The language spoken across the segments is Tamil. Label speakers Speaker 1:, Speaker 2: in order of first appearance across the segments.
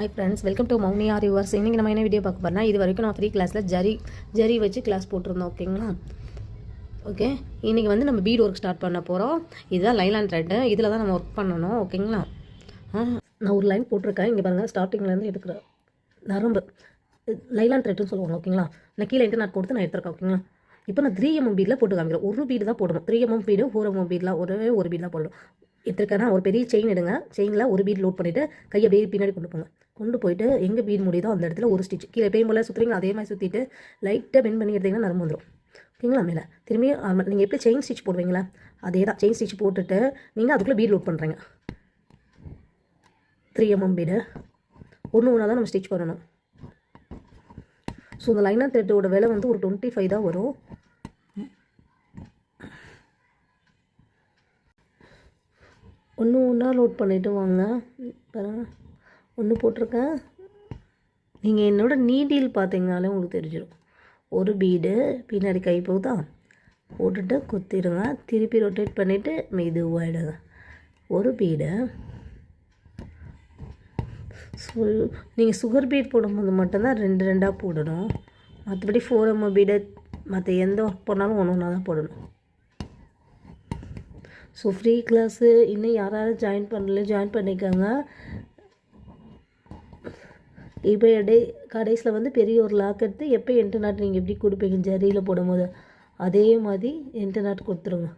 Speaker 1: Hi friends, welcome to Mouni Are Yours. இன்னைக்கு நம்ம என்ன வீடியோ பார்க்க போறோம்னா இது வரைக்கும் நான் ஃப்ரீ கிளாஸ்ல ஜரி வச்சு கிளாஸ் போட்டுருந்தோம். ஓகேங்களா? ஓகே, இன்னைக்கு வந்து நம்ம பீட் ஒர்க் ஸ்டார்ட் பண்ண போகிறோம். இதுதான் லைலான் த்ரெட்டு, இதில் தான் நம்ம ஒர்க் பண்ணணும். ஓகேங்களா? நான் ஒரு லைன் போட்டிருக்கேன். இங்கே பாருங்கள், ஸ்டார்டிங்லேருந்து எடுக்கிற நரம்பு லைலான் த்ரெட்டுன்னு சொல்லுவாங்க. ஓகேங்களா? நான் கீழே இன்டர்நெட் கொடுத்து நான் எடுத்துருக்கேன். ஓகேங்களா? இப்போ நான் 3mm பீடில் போட்டு காமிக்கிறேன். ஒரு பீடு தான் போடணும். 3mm பீடு 4mm பீடெலாம் ஒரு பீடு தான் போடணும். எடுத்துருக்கேன்னா ஒரு பெரிய செயின் எடுங்க. செயினில் ஒரு பீட் லோட் பண்ணிவிட்டு கையை அப்படியே பின்னாடி கொண்டு போயிட்டு எங்கே பீட் முடியுதோ அந்த இடத்துல ஒரு ஸ்டிச் கீழே எப்பயும் போல் சுற்றுறீங்க. அதே மாதிரி சுற்றிட்டு லைட்டாக பெண்ட் பண்ணி எடுத்திங்கன்னா நரம்பு வந்துடும். ஓகேங்களா? மேலே திரும்பி நீங்கள் எப்படி செயின் ஸ்டிச் போடுவீங்களா அதே தான் செயின் ஸ்டிச் போட்டுட்டு நீங்கள் அதுக்குள்ளே பீட் லோட் பண்ணுறீங்க. 3mm பீடு ஒன்று தான் நம்ம ஸ்டிச் பண்ணணும். ஸோ இந்த லைனாக த்ரெட்டோட விலை வந்து ஒரு 25 தான் வரும். ஒன்றா லோட் பண்ணிவிட்டு வாங்க. பாருங்கள், ஒன்று போட்டிருக்கேன். நீங்கள் என்னோட நீடில் பார்த்தீங்கனாலே உங்களுக்கு தெரிஞ்சிடும். ஒரு பீடு பின்னாடி கை போகுதா, போட்டுட்டு குத்திடுங்க. திருப்பி ரொட்டேட் பண்ணிவிட்டு மெதுவாகிடுங்க. ஒரு பீடு நீங்கள் சுகர் பீட் போடும்போது மட்டும்தான் 2 போடணும். மற்றபடி 4mm பீடு மற்ற எந்த ஒர்க் பண்ணாலும் ஒன்றா தான் போடணும். ஸோ ஃப்ரீ கிளாஸு இன்னும் யாராவது ஜாயின் பண்ணிக்கோங்க. இப்போ கடைசியில் வந்து பெரிய ஒரு லாக் எடுத்து எப்போ இன்டர்நெட் நீங்கள் எப்படி கொடுப்பீங்க ஜரியில் போடும்போது அதே மாதிரி இன்டர்நெட் கொடுத்துருங்க.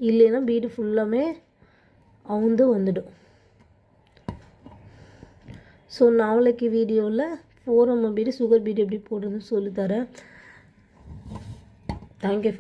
Speaker 1: இல்லைன்னா பீடு ஃபுல்லாமே அவுந்து வந்துடும். ஸோ நாளைக்கு வீடியோவில் 4mm பீடு சுகர் பீடு எப்படி போடுறதுன்னு சொல்லித்தரேன். தேங்க்யூ.